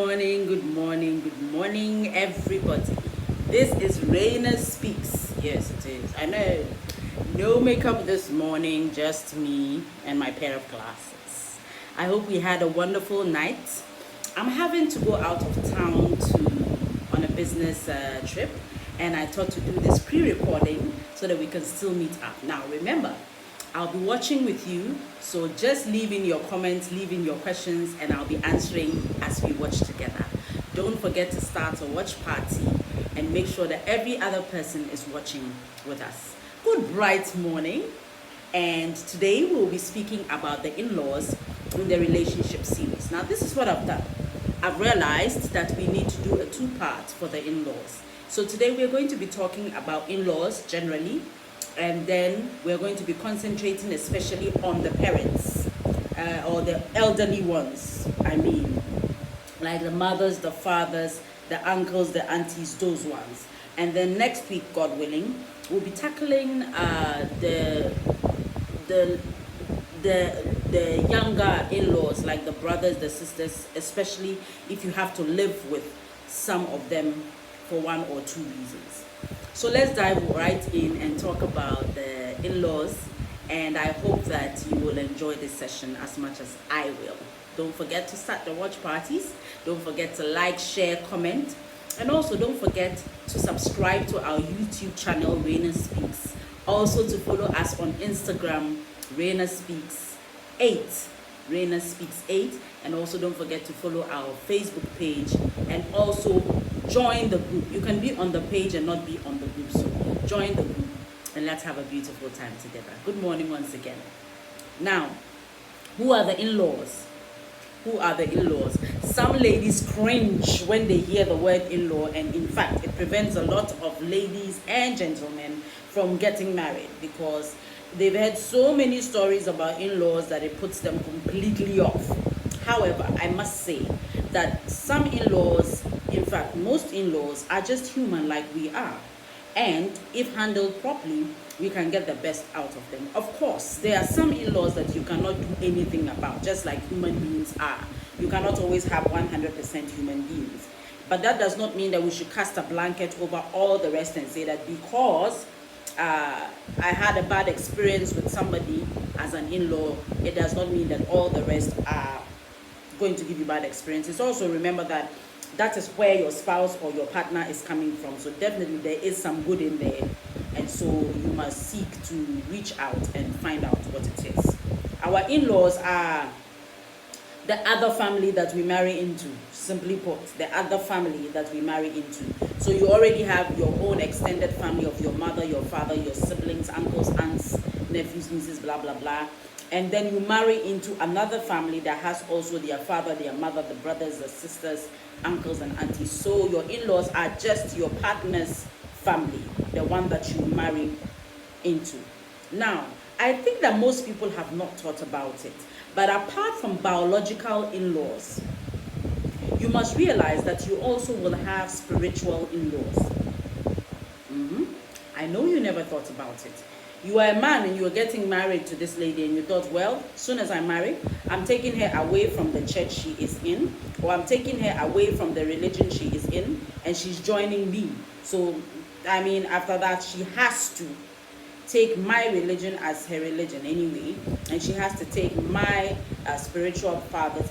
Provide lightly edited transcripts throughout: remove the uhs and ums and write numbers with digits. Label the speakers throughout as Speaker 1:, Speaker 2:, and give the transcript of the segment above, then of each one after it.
Speaker 1: good morning, everybody. This is Raina Speaks. Yes, it is. I know. No makeup this morning, just me and my pair of glasses. I hope we had a wonderful night. I'm having to go out of town on a business trip, and I thought to do this pre-recording so that we can still meet up. Now, remember, I'll be watching with you, so just leave in your comments, leave in your questions, and I'll be answering as we watch together. Don't forget to start a watch party and make sure that every other person is watching with us. Good bright morning, and today we'll be speaking about the in-laws in the relationship series. Now, this is what I've done. I've realized that we need to do a two-part for the in-laws. So today we're going to be talking about in-laws generally, and then we're going to be concentrating especially on the parents or the elderly ones. I mean, like the mothers, the fathers, the uncles, the aunties, those ones. And then next week, God willing, we'll be tackling the younger in-laws, like the brothers, the sisters, especially if you have to live with some of them for one or two reasons. So let's dive right in and talk about the in-laws, and I hope that you will enjoy this session as much as I will. Don't forget to start the watch parties. Don't forget to like, share, comment, and also don't forget to subscribe to our YouTube channel, Raina Speaks. Also to follow us on Instagram, Raina Speaks 8. Raina Speaks 8. And also don't forget to follow our Facebook page, and also join the group. You can be on the page and not be on the group, so join the group and let's have a beautiful time together. Good morning once again. Now, who are the in-laws? Who are the in-laws? Some ladies cringe when they hear the word in-law, and in fact it prevents a lot of ladies and gentlemen from getting married because they've heard so many stories about in-laws that it puts them completely off. However, I must say that some in-laws, in fact, most in-laws are just human like we are. And if handled properly, we can get the best out of them. Of course, there are some in-laws that you cannot do anything about, just like human beings are. You cannot always have 100% human beings. But that does not mean that we should cast a blanket over all the rest and say that because I had a bad experience with somebody as an in-law, it does not mean that all the rest are going to give you bad experiences. Also remember that that is where your spouse or your partner is coming from. So definitely there is some good in there, and so you must seek to reach out and find out what it is. Our in-laws are the other family that we marry into. Simply put, the other family that we marry into. So you already have your own extended family of your mother, your father, your siblings, uncles, aunts, nephews, nieces, blah blah blah. And then you marry into another family that has also their father, their mother, the brothers, the sisters, uncles, and aunties. So your in-laws are just your partner's family, the one that you marry into. Now, I think that most people have not thought about it. But apart from biological in-laws, you must realize that you also will have spiritual in-laws. I know you never thought about it. You are a man and you are getting married to this lady, and you thought, well, as soon as I marry, I'm taking her away from the church she is in, or I'm taking her away from the religion she is in, and she's joining me. So, I mean, after that, she has to take my religion as her religion anyway, and she has to take my spiritual fathers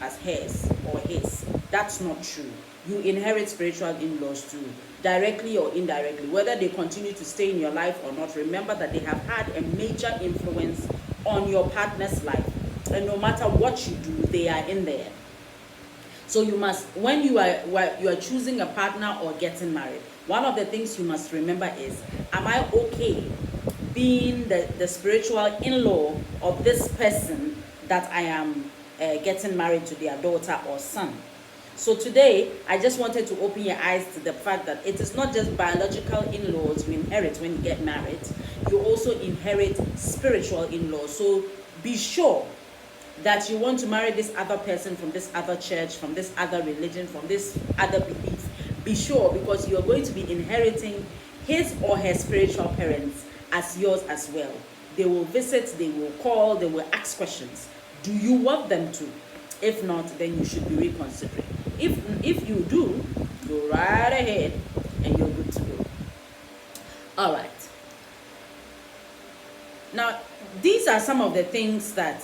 Speaker 1: as hers or his. That's not true. You inherit spiritual in-laws too, directly or indirectly, whether they continue to stay in your life or not. Remember that they have had a major influence on your partner's life, and no matter what you do, they are in there. So you must, when you are choosing a partner or getting married, one of the things you must remember is, am I okay being the spiritual in-law of this person that I am getting married to, their daughter or son? So today, I just wanted to open your eyes to the fact that it is not just biological in-laws you inherit when you get married. You also inherit spiritual in-laws. So be sure that you want to marry this other person from this other church, from this other religion, from this other belief. Be sure, because you are going to be inheriting his or her spiritual parents as yours as well. They will visit, they will call, they will ask questions. Do you want them to? If not, then you should be reconsidering. If you do, go right ahead and you're good to go. All right. Now, these are some of the things that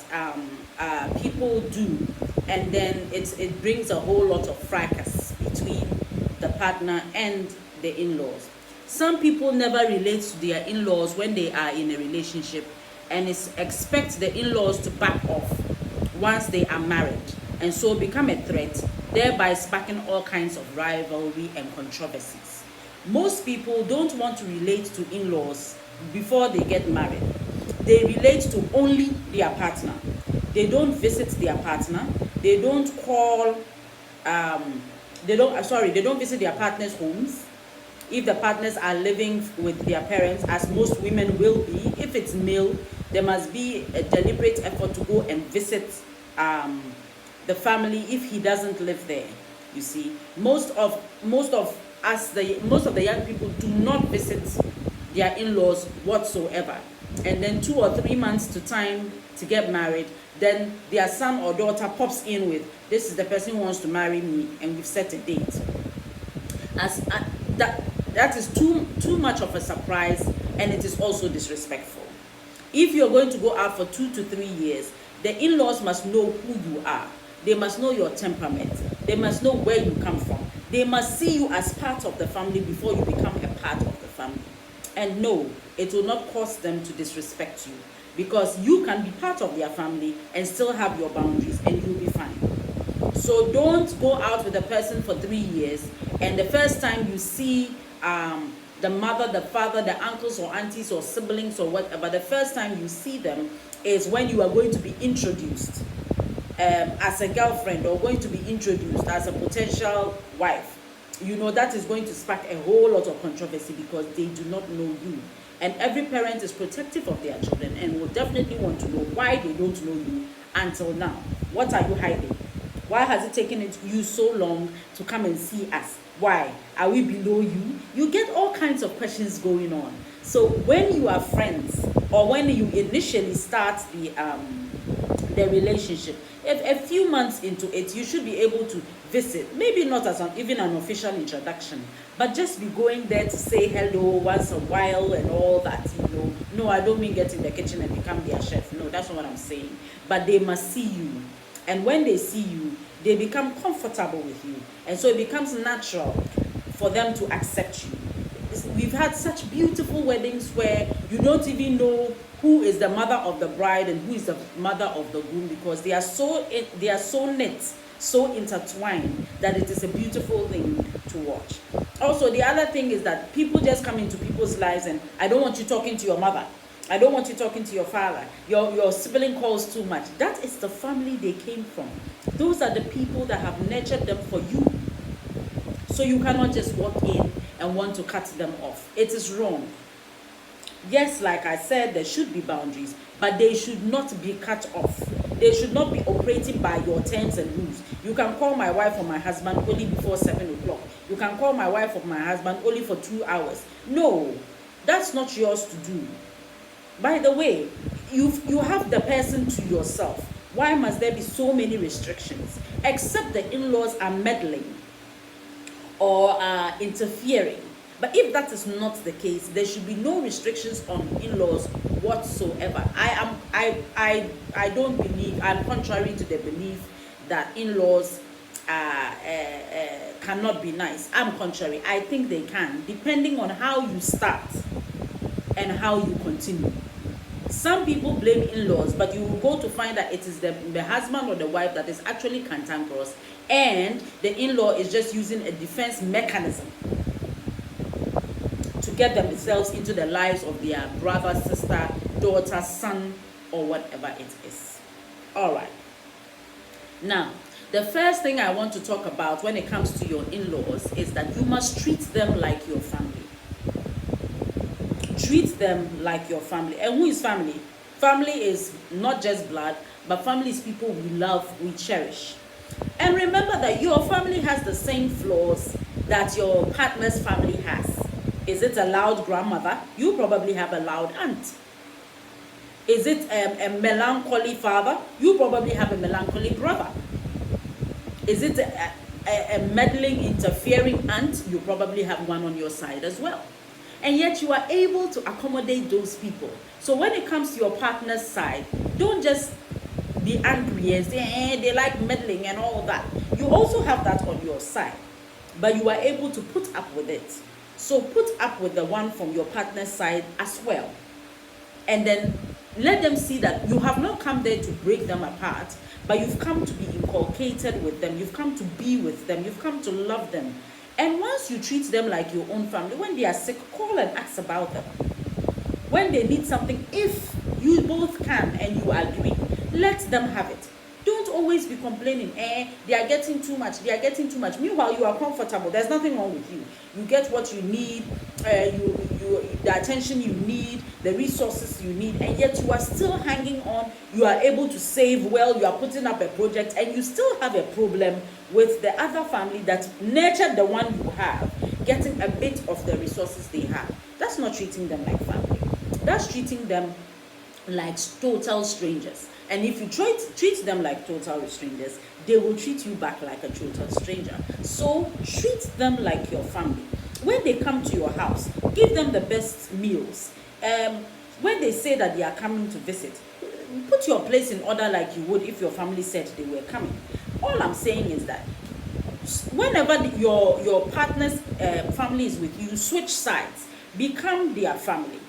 Speaker 1: people do, and then it brings a whole lot of fracas between the partner and the in-laws. Some people never relate to their in-laws when they are in a relationship, and expect the in-laws to back off once they are married, and so become a threat, thereby sparking all kinds of rivalry and controversies. Most people don't want to relate to in-laws before they get married. They relate to only their partner. They don't visit their partner. They don't call, they don't visit their partners' homes. If the partners are living with their parents, as most women will be, if it's male, there must be a deliberate effort to go and visit the family if he doesn't live there. You see, most of the young people do not visit their in-laws whatsoever. And then 2 or 3 months to time to get married, then their son or daughter pops in with, this is the person who wants to marry me, and we've set a date. That is too much of a surprise, and it is also disrespectful. If you're going to go out for 2 to 3 years, the in-laws must know who you are. They must know your temperament. They must know where you come from. They must see you as part of the family before you become a part of the family. And no, it will not cause them to disrespect you, because you can be part of their family and still have your boundaries, and you'll be fine. So don't go out with a person for 3 years, and the first time you see the mother, the father, the uncles or aunties or siblings or whatever, the first time you see them is when you are going to be introduced as a girlfriend, or going to be introduced as a potential wife. You know, that is going to spark a whole lot of controversy, because they do not know you. And every parent is protective of their children and will definitely want to know why they don't know you until now. What are you hiding? Why has it taken you so long to come and see us? Why? Are we below you? You get all kinds of questions going on. So when you are friends, or when you initially start the relationship, if a few months into it, you should be able to visit, maybe not as even an official introduction, but just be going there to say hello once a while and all that, you know. No, I don't mean get in the kitchen and become their chef. No, that's not what I'm saying. But they must see you. And when they see you, they become comfortable with you. And so it becomes natural for them to accept you. We've had such beautiful weddings where you don't even know who is the mother of the bride and who is the mother of the groom, because they are so knit, so intertwined, that it is a beautiful thing to watch. Also, the other thing is that people just come into people's lives, and I don't want you talking to your mother. I don't want you talking to your father. Your sibling calls too much. That is the family they came from. Those are the people that have nurtured them for you. So you cannot just walk in and want to cut them off. It is wrong. Yes, like I said, there should be boundaries, but they should not be cut off. They should not be operating by your terms and rules. You can call my wife or my husband only before 7 o'clock. You can call my wife or my husband only for 2 hours. No, that's not yours to do. By the way, you have the person to yourself. Why must there be so many restrictions? Except the in-laws are meddling or are interfering. But if that is not the case, there should be no restrictions on in-laws whatsoever. I don't believe, I'm contrary to the belief that in-laws cannot be nice. I'm contrary. I think they can, depending on how you start and how you continue. Some people blame in-laws, but you will go to find that it is the husband or the wife that is actually cantankerous, and the in-law is just using a defense mechanism to get themselves into the lives of their brother, sister, daughter, son, or whatever it is. All right. Now, the first thing I want to talk about when it comes to your in-laws is that you must treat them like your family. Treat them like your family. And who is family? Family is not just blood, but family is people we love, we cherish. And remember that your family has the same flaws that your partner's family has. Is it a loud grandmother? You probably have a loud aunt. Is it a melancholy father? You probably have a melancholy brother. Is it a meddling, interfering aunt, you probably have one on your side as well. And yet you are able to accommodate those people. So when it comes to your partner's side, don't just be angry and say, they like meddling and all that. You also have that on your side, but you are able to put up with it. So put up with the one from your partner's side as well. And then let them see that you have not come there to break them apart, but you've come to be inculcated with them. You've come to be with them. You've come to love them. And once you treat them like your own family, when they are sick, call and ask about them. When they need something, if you both can and you agree, let them have it. Don't always be complaining, they are getting too much, they are getting too much. Meanwhile, you are comfortable. There's nothing wrong with you. You get what you need, the attention you need, the resources you need, and yet you are still hanging on. You are able to save well, you are putting up a project, and you still have a problem with the other family that nurtured the one you have, getting a bit of the resources they have. That's not treating them like family. That's treating them like total strangers. And if you treat them like total strangers, they will treat you back like a total stranger. So treat them like your family. When they come to your house, give them the best meals. When they say that they are coming to visit, put your place in order like you would if your family said they were coming. All I'm saying is that whenever your partner's family is with you, switch sides. Become their family.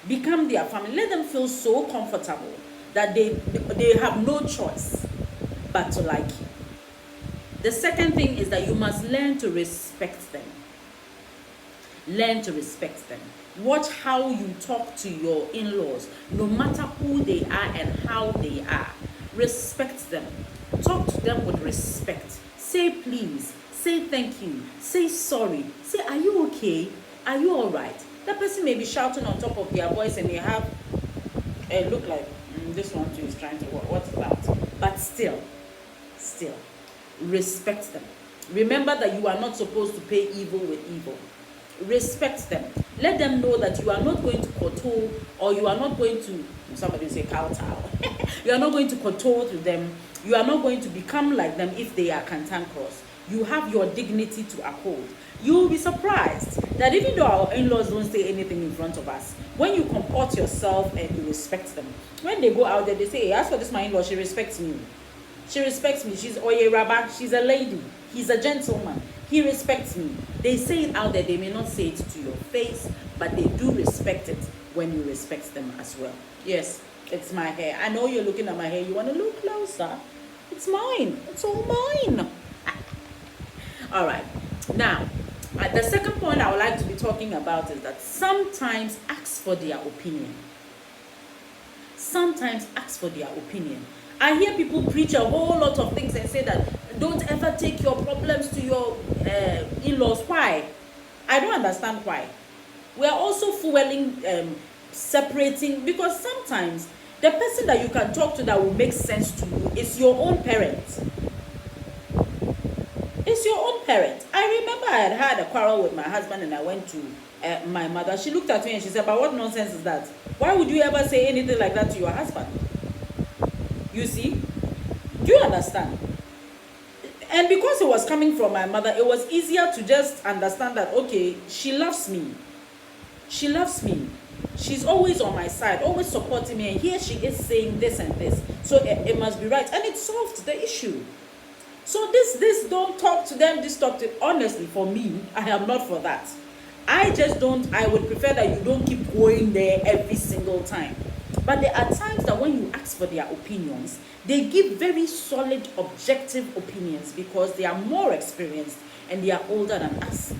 Speaker 1: Become their family. Let them feel so comfortable that they have no choice but to like you. The second thing is that you must learn to respect them. Learn to respect them. Watch how you talk to your in-laws, no matter who they are and how they are. Respect them. Talk to them with respect. Say please. Say thank you. Say sorry. Say, are you okay? Are you all right? That person may be shouting on top of their voice and they have a look like, this one too is trying to, what's that? But still, respect them. Remember that you are not supposed to pay evil with evil. Respect them. Let them know that you are not going to kowtow, or you are not going to, somebody say kowtow. You are not going to kowtow to them. You are not going to become like them if they are cantankerous. You have your dignity to uphold. You will be surprised that even though our in-laws don't say anything in front of us, when you comport yourself and you respect them, when they go out there, they say, hey, as for this my in-law, she respects me. She respects me. She's Oye Rabba. She's a lady. He's a gentleman. He respects me. They say it out there. They may not say it to your face, but they do respect it when you respect them as well. Yes, it's my hair. I know you're looking at my hair. You want to look closer? It's mine. It's all mine. All right. Now, the second point I would like to be talking about is that sometimes ask for their opinion. Sometimes ask for their opinion. I hear people preach a whole lot of things and say that don't ever take your problems to your in-laws. Why? I don't understand why. We are also fueling, separating, because sometimes the person that you can talk to that will make sense to you is your own parent. It's your own parent. I remember I had a quarrel with my husband and I went to my mother. She looked at me and she said, but what nonsense is that? Why would you ever say anything like that to your husband? You see? Do you understand? And because it was coming from my mother, it was easier to just understand that, okay, she loves me. She loves me. She's always on my side, always supporting me. And here she is saying this and this. So it must be right. And it solved the issue. So this don't talk to them, this talk to, honestly, for me, I am not for that. I would prefer that you don't keep going there every single time. But there are times that when you ask for their opinions, they give very solid, objective opinions because they are more experienced and they are older than us.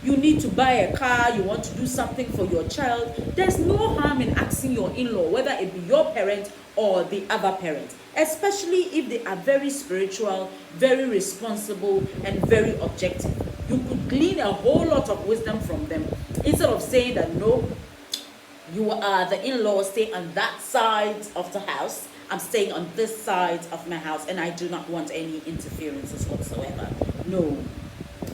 Speaker 1: You need to buy a car, you want to do something for your child. There's no harm in asking your in-law, whether it be your parent or the other parent, especially if they are very spiritual, very responsible, and very objective. You could glean a whole lot of wisdom from them instead of saying that, no, you are the in-law, stay on that side of the house. I'm staying on this side of my house and I do not want any interferences whatsoever. No.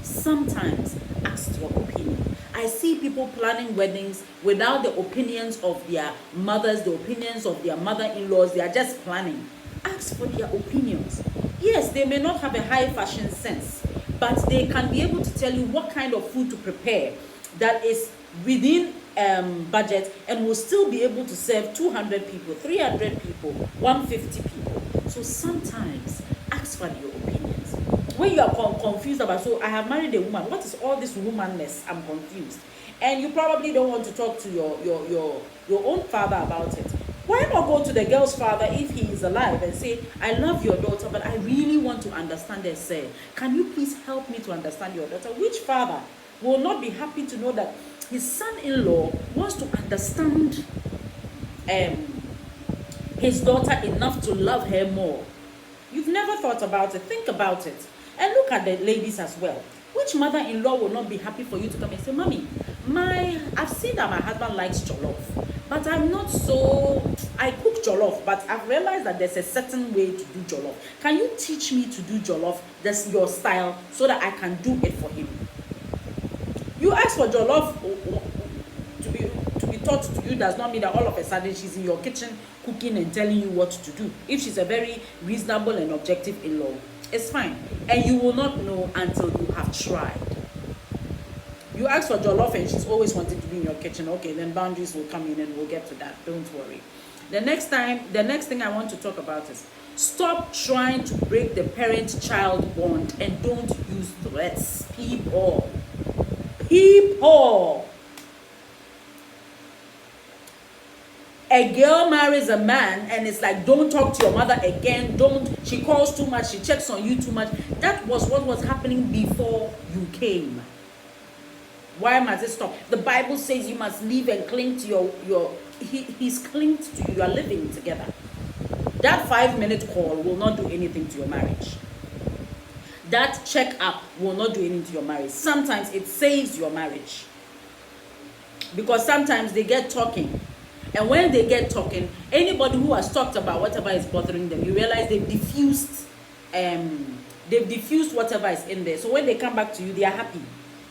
Speaker 1: Sometimes ask for opinion. I see people planning weddings without the opinions of their mothers, the opinions of their mother-in-laws. They are just planning. Ask for their opinions. Yes, they may not have a high fashion sense, but they can be able to tell you what kind of food to prepare that is within budget and will still be able to serve 200 people, 300 people, 150 people. So sometimes ask for your opinions. When you are confused about, so I have married a woman, what is all this womanness? I'm confused. And you probably don't want to talk to your own father about it. Why not go to the girl's father if he is alive and say, I love your daughter, but I really want to understand her. Say, can you please help me to understand your daughter? Which father will not be happy to know that his son-in-law wants to understand his daughter enough to love her more? You've never thought about it. Think about it. And look at the ladies as well. Which mother-in-law will not be happy for you to come and say, Mommy, I've seen that my husband likes jollof, but I'm not so, I cook jollof, but I've realized that there's a certain way to do jollof. Can you teach me to do jollof, that's your style, so that I can do it for him? You ask for jollof to be taught to you does not mean that all of a sudden she's in your kitchen cooking and telling you what to do. If she's a very reasonable and objective in-law, it's fine. And you will not know until you have tried. You ask for jollof and she's always wanted to be in your kitchen. Okay, then boundaries will come in and we'll get to that. Don't worry. The next thing I want to talk about is stop trying to break the parent-child bond and don't use threats. People. A girl marries a man and it's like, don't talk to your mother again, she calls too much, she checks on you too much. That was what was happening before you came. Why must it stop? The Bible says you must live and cling to he's clinged to you, you are living together. That 5-minute call will not do anything to your marriage. That check-up will not do anything to your marriage. Sometimes it saves your marriage. Because sometimes they get talking. And when they get talking, anybody who has talked about whatever is bothering them, you realize they've diffused whatever is in there. So when they come back to you, they are happy.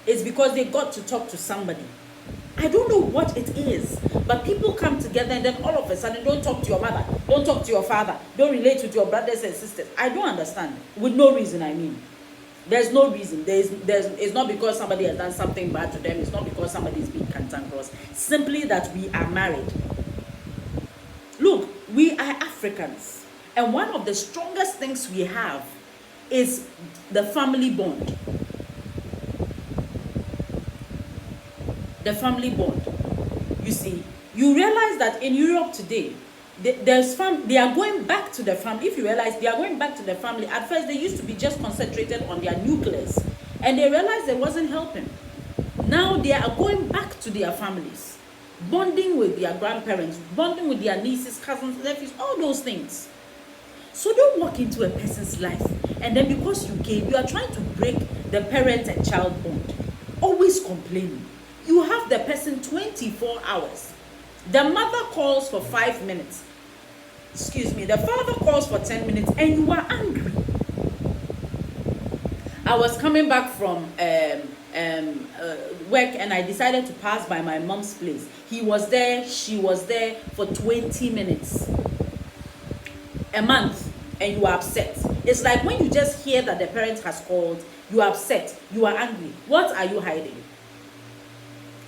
Speaker 1: It's because they got to talk to somebody. I don't know what it is, but people come together and then all of a sudden, don't talk to your mother, don't talk to your father, don't relate with your brothers and sisters. I don't understand. With no reason, I mean. There's no reason. It's not because somebody has done something bad to them. It's not because somebody is being cantankerous. Simply that we are married. Look, we are Africans. And one of the strongest things we have is the family bond. The family bond. You see, you realize that in Europe today, they are going back to the family. If you realize, they are going back to the family. At first, they used to be just concentrated on their nucleus. And they realized it wasn't helping. Now they are going back to their families. Bonding with their grandparents. Bonding with their nieces, cousins, nephews. All those things. So don't walk into a person's life. And then because you came, you are trying to break the parent and child bond. Always complaining. You have the person 24 hours. The mother calls for 5 minutes. The father calls for 10 minutes and you are angry. I was coming back from work and I decided to pass by my mom's place. He was there, she was there for 20 minutes. A month and you are upset. It's like when you just hear that the parent has called, you are upset, you are angry. What are you hiding?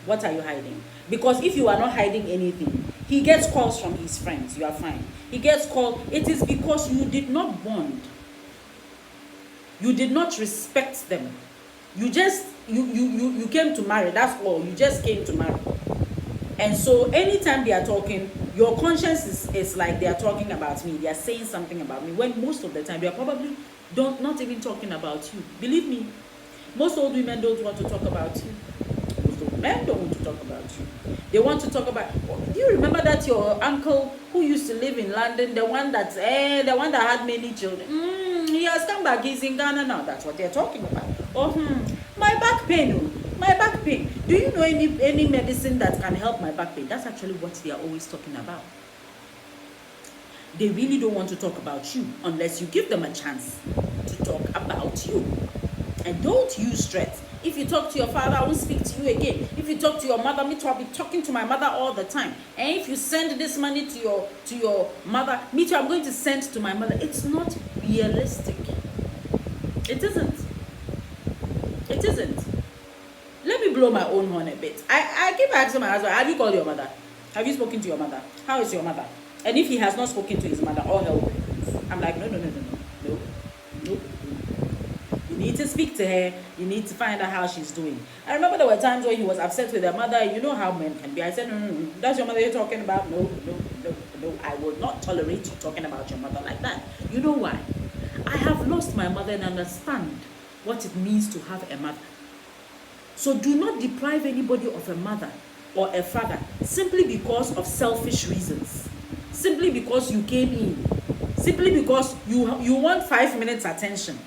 Speaker 1: What are you hiding? Because if you are not hiding anything, he gets calls from his friends, you are fine. He gets called, it is because you did not bond. You did not respect them. You just, you came to marry, that's all. You just came to marry. And so anytime they are talking, your conscience is like they are talking about me. They are saying something about me. When most of the time, they are probably not even talking about you. Believe me, most old women don't want to talk about you. Men don't want to talk about you. They want to talk about. Do you remember that your uncle who used to live in London, the one that had many children? He has come back. He's in Ghana now. That's what they're talking about. My back pain. My back pain. Do you know any medicine that can help my back pain? That's actually what they are always talking about. They really don't want to talk about you unless you give them a chance to talk about you. And don't use threats. If you talk to your father, I won't speak to you again. If you talk to your mother, me too, I'll be talking to my mother all the time. And if you send this money to your mother, me too, I'm going to send to my mother. It's not realistic. It isn't. It isn't. Let me blow my own horn a bit. I keep asking my husband, have you called your mother? Have you spoken to your mother? How is your mother? And if he has not spoken to his mother, all hell breaks. I'm like, no. You need to speak to her. You need to find out how she's doing. I remember there were times when he was upset with her mother. You know how men can be. I said, no. That's your mother you're talking about? No. I will not tolerate you talking about your mother like that. You know why? I have lost my mother and understand what it means to have a mother. So do not deprive anybody of a mother or a father simply because of selfish reasons. Simply because you came in. Simply because you want 5 minutes attention.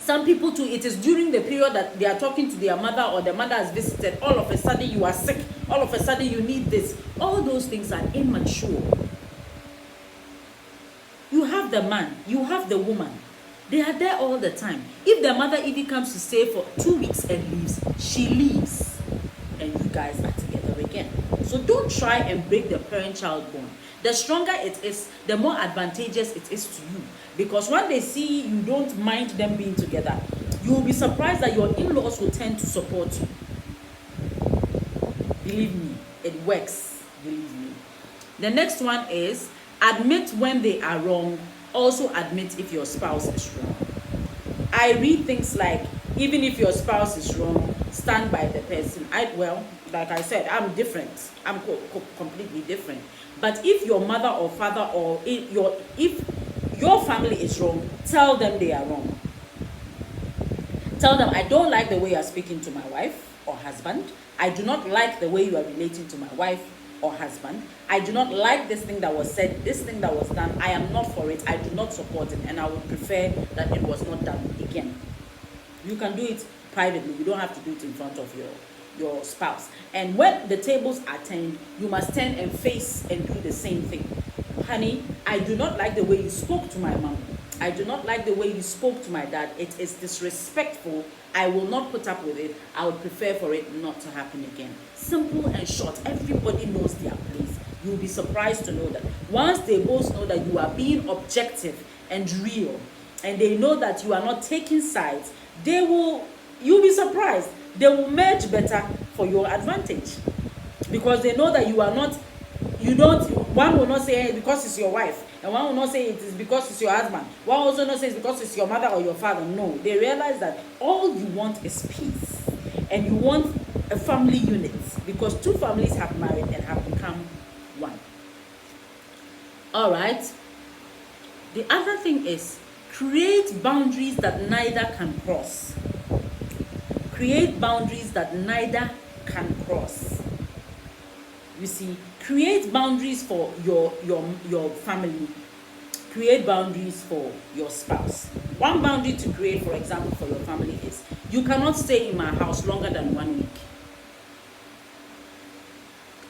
Speaker 1: Some people too, it is during the period that they are talking to their mother or the mother has visited, all of a sudden you are sick, all of a sudden you need this. All those things are immature. You have the man, you have the woman. They are there all the time. If the mother even comes to stay for 2 weeks and leaves, she leaves. And you guys are together again. So don't try and break the parent-child bond. The stronger it is, the more advantageous it is to you. Because when they see you don't mind them being together, you will be surprised that your in-laws will tend to support you. Believe me, it works. Believe me. The next one is admit when they are wrong. Also admit if your spouse is wrong. I read things like, even if your spouse is wrong, stand by the person. Like I said, I'm different. I'm completely different. But if your mother or father or if your family is wrong, tell them they are wrong. Tell them, I don't like the way you are speaking to my wife or husband. I do not like the way you are relating to my wife or husband. I do not like this thing that was said, this thing that was done. I am not for it. I do not support it, and I would prefer that it was not done again. You can do it privately. You don't have to do it in front of your spouse. And when the tables are turned, you must turn and face and do the same thing. Honey, I do not like the way you spoke to my mom. I do not like the way you spoke to my dad. It is disrespectful. I will not put up with it. I would prefer for it not to happen again. Simple and short. Everybody knows their place. You'll be surprised to know that. Once they both know that you are being objective and real, and they know that you are not taking sides, you'll be surprised. They will merge better for your advantage. Because they know that one will not say hey, because it's your wife, and one will not say it is because it's your husband. One will also not say it's because it's your mother or your father. No, they realize that all you want is peace, and you want a family unit, because two families have married and have become one. All right. The other thing is create boundaries that neither can cross. Create boundaries that neither can cross. You see, create boundaries for your family. Create boundaries for your spouse. One boundary to create, for example, for your family is you cannot stay in my house longer than 1 week.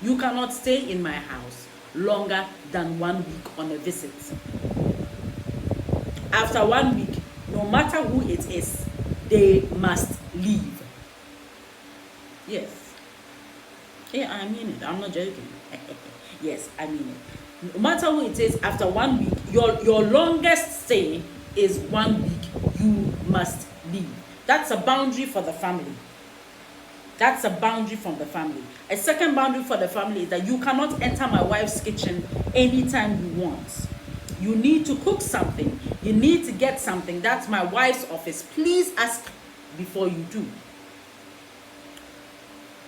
Speaker 1: You cannot stay in my house longer than 1 week on a visit. After 1 week, no matter who it is, they must leave. Yes. Yeah, I mean it. I'm not joking. Yes, I mean it. No matter who it is, after 1 week, your longest stay is 1 week. You must leave. That's a boundary for the family. That's a boundary from the family. A second boundary for the family is that you cannot enter my wife's kitchen anytime you want. You need to cook something. You need to get something. That's my wife's office. Please ask before you do.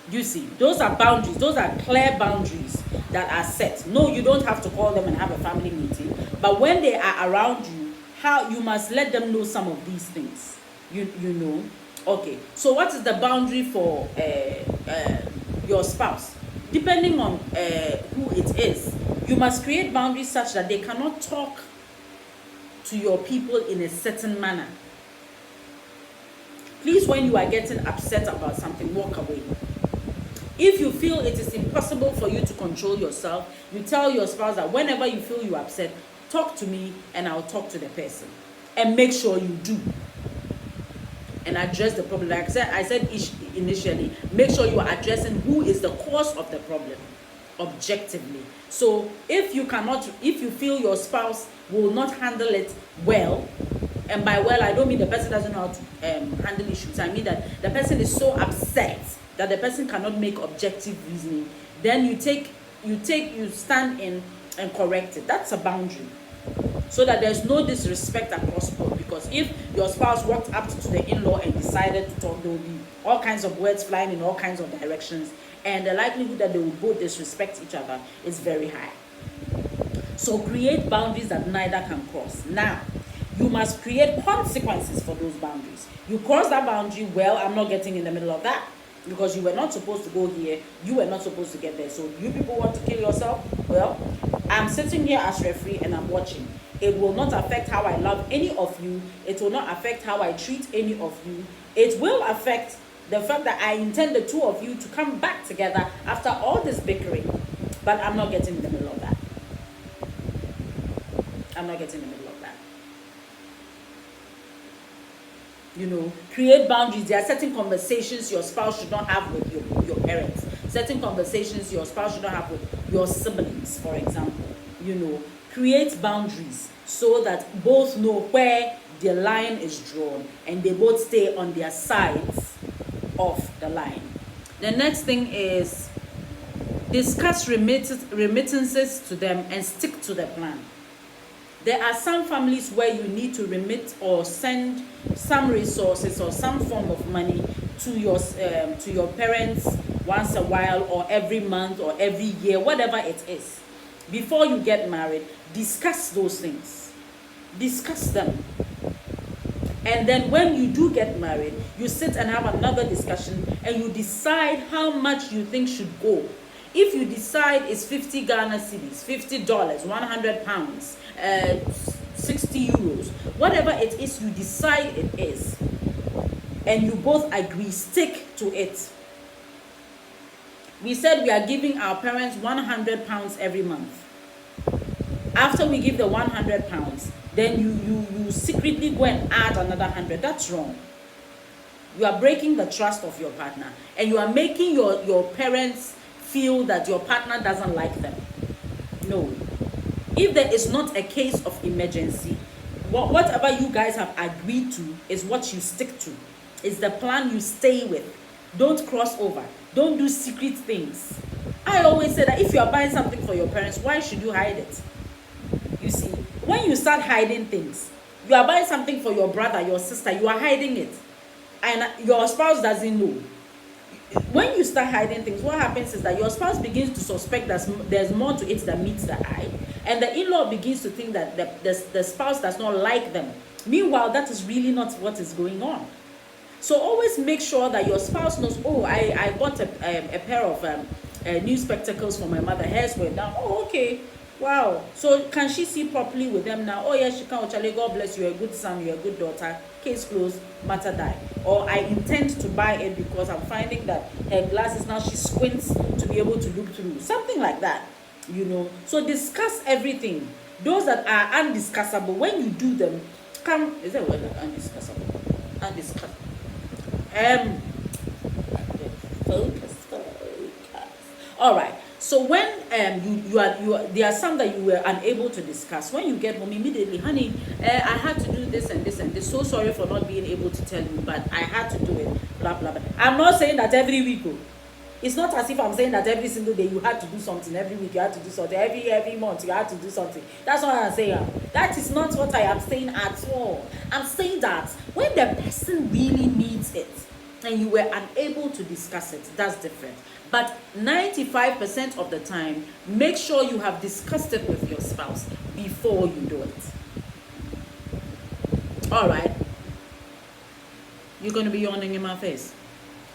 Speaker 1: You see, those are boundaries. Those are clear boundaries that are set. No, you don't have to call them and have a family meeting. But when they are around you, you must let them know some of these things. You know. Okay. So what is the boundary for your spouse? Depending on who it is, you must create boundaries such that they cannot talk to your people in a certain manner. Please, when you are getting upset about something, walk away. If you feel it is impossible for you to control yourself, you tell your spouse that whenever you feel you're upset, talk to me and I'll talk to the person. And make sure you do. and address the problem. Like I said initially, make sure you are addressing who is the cause of the problem objectively. So if you feel your spouse will not handle it well, and by well I don't mean the person doesn't know how to handle issues, I mean that the person is so upset that the person cannot make objective reasoning, then you stand in and correct it. That's a boundary, so that there's no disrespect across board. Because if your spouse walked up to the in-law and decided to talk, there will be all kinds of words flying in all kinds of directions, and the likelihood that they will both disrespect each other is very high. So create boundaries that neither can cross. Now, you must create consequences for those boundaries. You cross that boundary, well, I'm not getting in the middle of that, because you were not supposed to go here, you were not supposed to get there. So you people want to kill yourself? Well, I'm sitting here as referee and I'm watching. It will not affect how I love any of you. It will not affect how I treat any of you. It will affect the fact that I intend the two of you to come back together after all this bickering. But I'm not getting in the middle of that. I'm not getting in the middle of that. You know, create boundaries. There are certain conversations your spouse should not have with your parents. Certain conversations your spouse should not have with your siblings, for example. You know, create boundaries so that both know where the line is drawn and they both stay on their sides of the line. The next thing is discuss remittances to them and stick to the plan. There are some families where you need to remit or send some resources or some form of money to your parents once a while, or every month, or every year, whatever it is. Before you get married, discuss those things. Discuss them. And then when you do get married, you sit and have another discussion and you decide how much you think should go. If you decide it's 50 Ghana cedis, $50, 100 pounds, 60 euros, whatever it is you decide it is, and you both agree, stick to it. We said we are giving our parents 100 pounds every month. After we give the 100 pounds, then you secretly go and add another 100. That's wrong. You are breaking the trust of your partner, and you are making your parents feel that your partner doesn't like them. No. If there is not a case of emergency, whatever you guys have agreed to is what you stick to. It's the plan you stay with. Don't cross over. Don't do secret things. I always say that if you are buying something for your parents, why should you hide it? You see, when you start hiding things, you are buying something for your brother, your sister, you are hiding it, and your spouse doesn't know. When you start hiding things, what happens is that your spouse begins to suspect that there's more to it than meets the eye, and the in-law begins to think that the spouse does not like them. Meanwhile, that is really not what is going on. So always make sure that your spouse knows, oh, I bought a pair of new spectacles for my mother. Hairs were down. Oh, okay. Wow. So can she see properly with them now? Oh, yes, she can. Ochale, God bless you. You're a good son. You're a good daughter. Case closed. Matter die. Or I intend to buy it because I'm finding that her glasses now, she squints to be able to look through. Something like that, you know. So discuss everything. Those that are undiscussable, when you do them, come. Is there a word like undiscussable? Undiscussable. Focus. All right. So when you are there are some that you were unable to discuss. When you get home immediately, honey, I had to do this and this and this. So sorry for not being able to tell you, but I had to do it. Blah blah blah. I'm not saying that every week. It's not as if I'm saying that every single day you had to do something. Every week you had to do something. Every month you had to do something. That's what I'm saying. That is not what I am saying at all. I'm saying that when the person really needs it and you were unable to discuss it, that's different. But 95% of the time, make sure you have discussed it with your spouse before you do it. All right. You're going to be yawning in my face,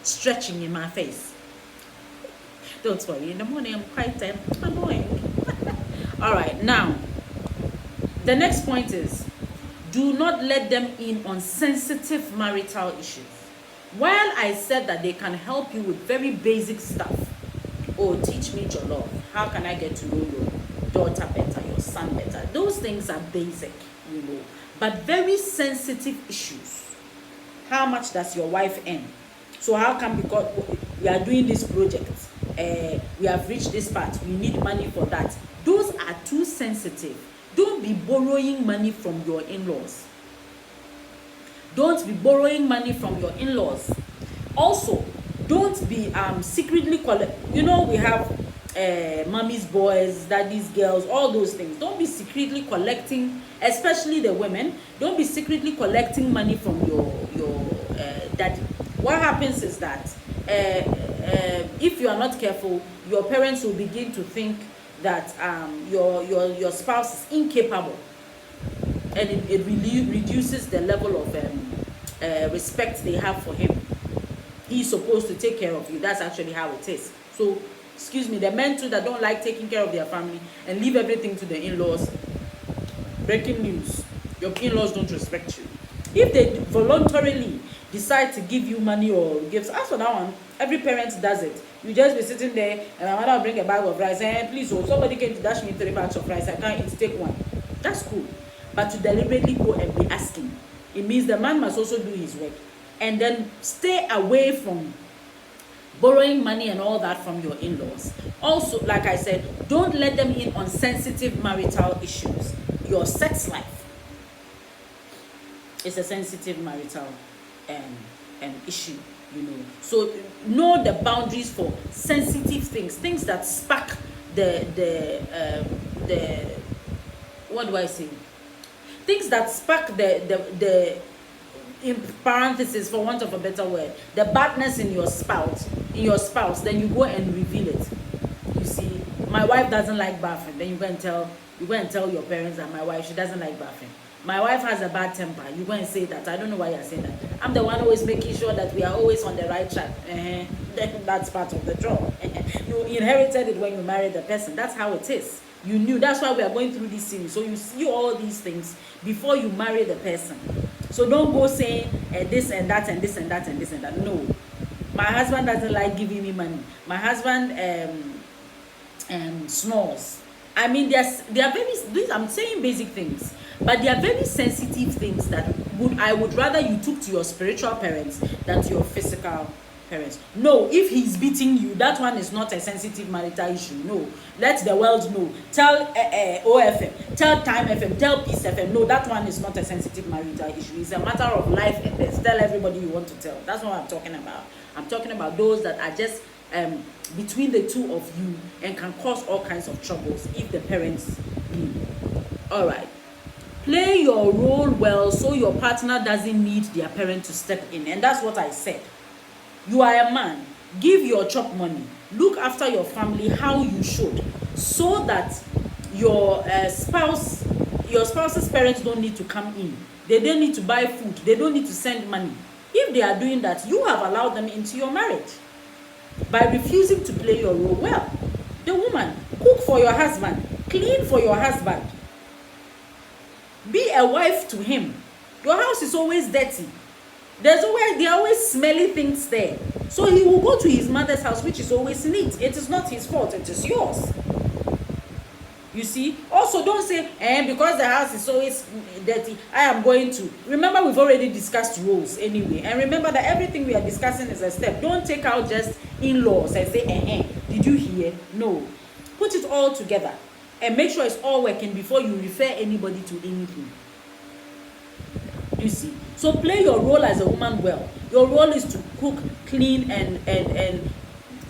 Speaker 1: stretching in my face. Don't worry, in the morning I'm quite annoying. All right, now, the next point is, do not let them in on sensitive marital issues. While I said that they can help you with very basic stuff, oh, teach me your love, how can I get to know your daughter better, your son better, those things are basic, you know, but very sensitive issues, how much does your wife earn? So how come, because we are doing this project, we have reached this part, we need money for that? Those are too sensitive. Don't be borrowing money from your in-laws. Don't be borrowing money from your in-laws. Also, don't be secretly we have mommy's boys, daddy's girls, all those things. Don't be secretly collecting, especially the women. Don't be secretly collecting money from your daddy. What happens is that if you are not careful, your parents will begin to think that your spouse is incapable, and it really reduces the level of respect they have for him. He's supposed to take care of you. That's actually how it is. So, excuse me, the men too that don't like taking care of their family and leave everything to the in-laws. Breaking news: your in-laws don't respect you. If they voluntarily decide to give you money or gifts, as for that one, every parent does it. You just be sitting there, and my mother will bring a bag of rice, and please, oh, somebody came to dash me 3 bags of rice, I can't eat, take one. That's cool. But to deliberately go and be asking, it means the man must also do his work. And then stay away from borrowing money and all that from your in-laws. Also, like I said, don't let them in on sensitive marital issues. Your sex life is a sensitive marital issue, So know the boundaries for sensitive things that spark the what do I say? Things that spark the in parentheses, for want of a better word, the badness in your spouse, then you go and reveal it. You see, my wife doesn't like bathing. Then you go and tell your parents that my wife, she doesn't like bathing. My wife has a bad temper. You go and say that. I don't know why you're saying that. I'm the one always making sure that we are always on the right track. That's part of the job. You inherited it when you married the person. That's how it is. You knew. That's why we are going through this series. So you see all these things before you marry the person. So don't go saying this and that and this and that and this and that. No. My husband doesn't like giving me money. My husband snores. I mean, they are very, I'm saying basic things, but they are very sensitive things that I would rather you took to your spiritual parents than to your physical parents. No, if he's beating you, that one is not a sensitive marital issue. No, let the world know. Tell OFM, tell Time FM, tell Peace FM. No, that one is not a sensitive marital issue. It's a matter of life and death. Tell everybody you want to tell. That's what I'm talking about. I'm talking about those that are just between the two of you and can cause all kinds of troubles if the parents leave. All right. Play your role well so your partner doesn't need their parent to step in. And that's what I said. You are a man. Give your chop money. Look after your family how you should, so that your spouse's parents don't need to come in. They don't need to buy food. They don't need to send money. If they are doing that, you have allowed them into your marriage by refusing to play your role well. The woman, cook for your husband, clean for your husband. Be a wife to him. Your house is always dirty. There are always smelly things there. So he will go to his mother's house, which is always neat. It is not his fault, it is yours. You see? Also, don't say, because the house is always dirty, I am going to. Remember, we've already discussed roles anyway. And remember that everything we are discussing is a step. Don't take out just in-laws and say, did you hear? No. Put it all together and make sure it's all working before you refer anybody to anything. You see? So play your role as a woman well. Your role is to cook, clean, and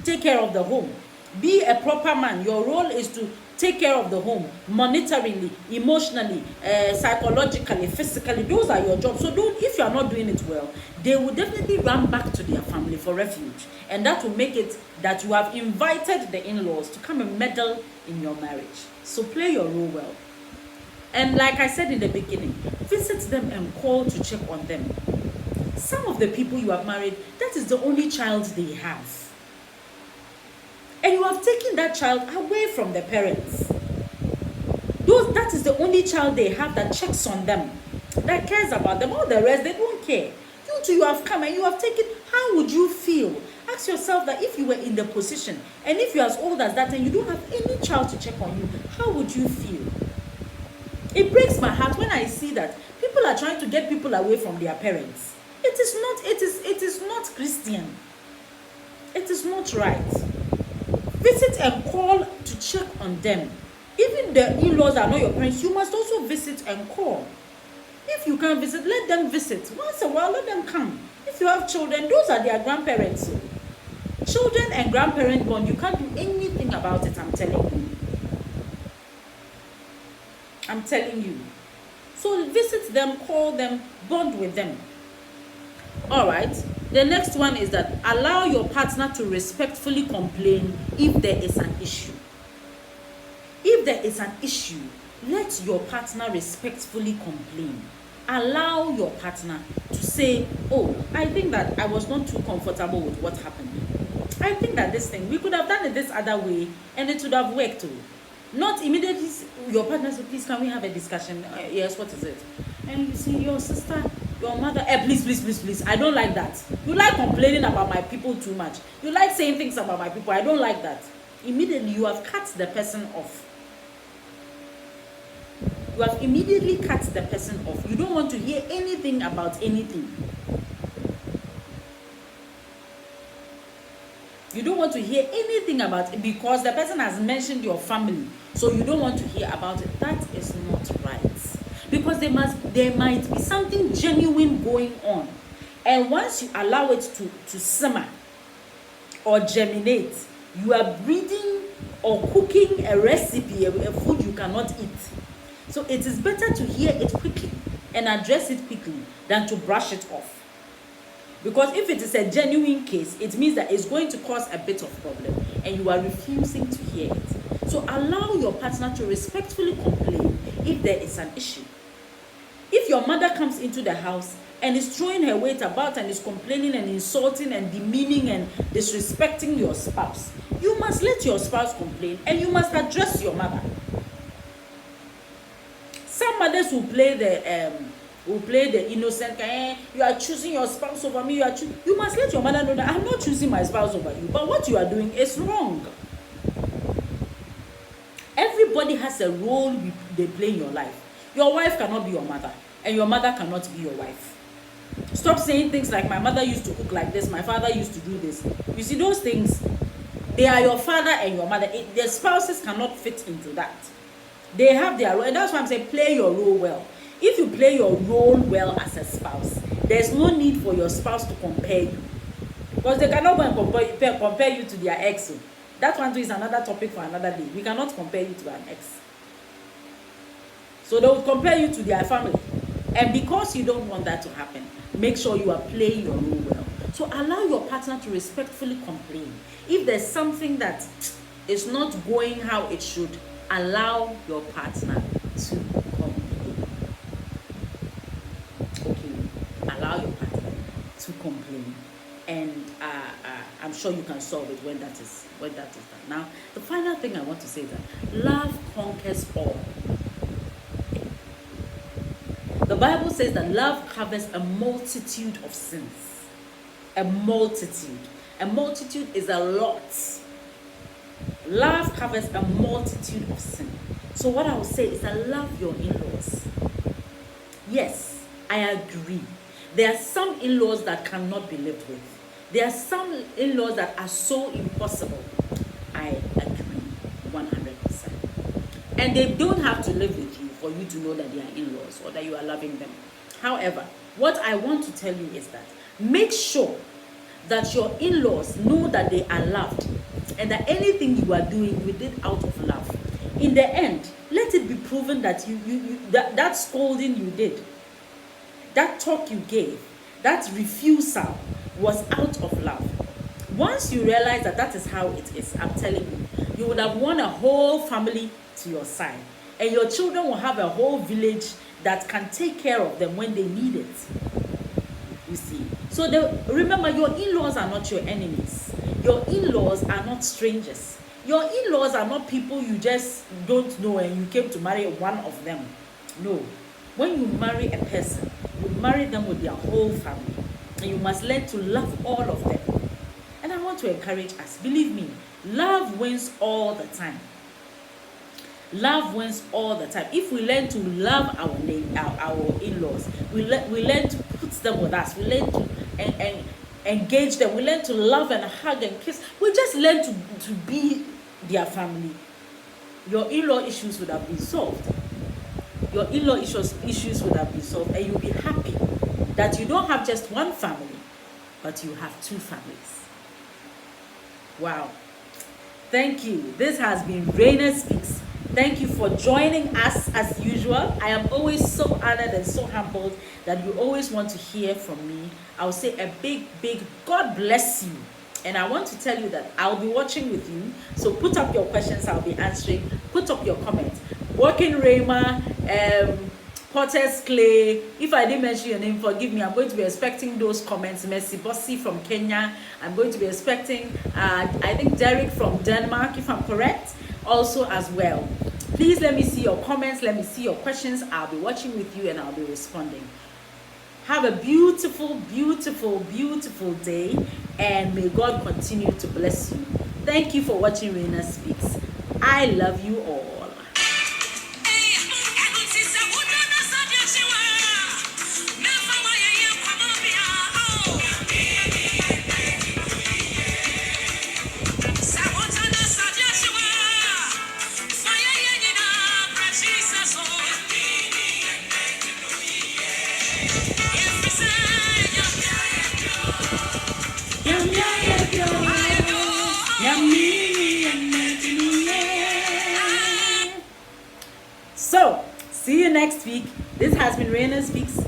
Speaker 1: take care of the home. Be a proper man. Your role is to take care of the home, monetarily, emotionally, psychologically, physically. Those are your jobs. So if you are not doing it well, they will definitely run back to their family for refuge. And that will make it that you have invited the in-laws to come and meddle in your marriage. So play your role well. And like I said in the beginning, visit them and call to check on them. Some of the people you have married, that is the only child they have. And you have taken that child away from the parents. That is the only child they have that checks on them, that cares about them. All the rest, they don't care. You have come and you have taken. How would you feel? Ask yourself that if you were in the position, and if you're as old as that and you don't have any child to check on you, how would you feel? It breaks my heart when I see that people are trying to get people away from their parents. It It is not Christian. It is not right. Visit and call to check on them. Even the in-laws are not your parents, you must also visit and call. If you can't visit, let them visit. Once a while, let them come. If you have children, those are their grandparents. Children and grandparent bond, you can't do anything about it, I'm telling you. I'm telling you. So visit them, call them, bond with them. All right. The next one is that allow your partner to respectfully complain if there is an issue. If there is an issue, let your partner respectfully complain. Allow your partner to say, oh, I think that I was not too comfortable with what happened. I think that this thing, we could have done it this other way and it would have worked too. Not immediately your partner says, please, can we have a discussion? Yes, what is it? And you see, your sister, your mother, please, I don't like that. You like complaining about my people too much. You like saying things about my people. I don't like that. Immediately, you have cut the person off. You have immediately cut the person off. You don't want to hear anything about anything. You don't want to hear anything about it because the person has mentioned your family. So you don't want to hear about it. That is not right. Because there might be something genuine going on. And once you allow it to simmer or germinate, you are breeding or cooking a recipe, a food you cannot eat. So it is better to hear it quickly and address it quickly than to brush it off. Because if it is a genuine case, it means that it's going to cause a bit of problem and you are refusing to hear it. So allow your partner to respectfully complain if there is an issue. If your mother comes into the house and is throwing her weight about and is complaining and insulting and demeaning and disrespecting your spouse, you must let your spouse complain and you must address your mother. Some mothers will play the innocent guy. You are choosing your spouse over me. You must let your mother know that I'm not choosing my spouse over you, but what you are doing is wrong. Everybody has a role they play in your life. Your wife cannot be your mother, and your mother cannot be your wife. Stop saying things like, my mother used to cook like this, my father used to do this. You see, those things, they are your father and your mother. Their spouses cannot fit into that. They have their role, and that's why I'm saying play your role well. If you play your role well as a spouse, there's no need for your spouse to compare you. Because they cannot go and compare you to their ex. That one too is another topic for another day. We cannot compare you to an ex. So they will compare you to their family. And because you don't want that to happen, make sure you are playing your role well. So allow your partner to respectfully complain. If there's something that is not going how it should, allow your partner to complain. Okay, allow your partner to complain, and I'm sure you can solve it when that is done. Now, the final thing I want to say is that love conquers all. The Bible says that love covers a multitude of sins. A multitude. A multitude is a lot. Love covers a multitude of sin. So what I will say is that love your in-laws. Yes, I agree. There are some in-laws that cannot be lived with. There are some in-laws that are so impossible. I agree 100%. And they don't have to live with you for you to know that they are in-laws or that you are loving them. However, what I want to tell you is that make sure that your in-laws know that they are loved and that anything you are doing, you did out of love. In the end, let it be proven that that scolding you did, that talk you gave, that refusal was out of love. Once you realize that that is how it is, I'm telling you, you would have won a whole family to your side. And your children will have a whole village that can take care of them when they need it. You see. So remember, your in-laws are not your enemies. Your in-laws are not strangers. Your in-laws are not people you just don't know and you came to marry one of them. No. When you marry a person, you marry them with their whole family. And you must learn to love all of them. And I want to encourage us. Believe me, love wins all the time. Love wins all the time. If we learn to love our in-laws, we learn to put them with us. We learn to and engage them. We learn to love and hug and kiss. We just learn to be their family. Your in-law issues would have been solved. Your in-law issues would have been solved, and you'll be happy that you don't have just one family, but you have two families. Wow. Thank you. This has been Rainer Speaks. Thank you for joining us as usual. I am always so honored and so humbled that you always want to hear from me. I'll say a big God bless you. And I want to tell you that I'll be watching with you. So put up your questions, I'll be answering. Put up your comments. Working Rayma, Potter's Clay. If I didn't mention your name, forgive me. I'm going to be expecting those comments. Mercy Bossy from Kenya. I'm going to be expecting, I think Derek from Denmark, if I'm correct, also as well. Please let me see your comments. Let me see your questions. I'll be watching with you and I'll be responding. Have a beautiful day, and may God continue to bless you. Thank you for watching Rainer Speaks. I love you all. So, see you next week. This has been Rainer Speaks.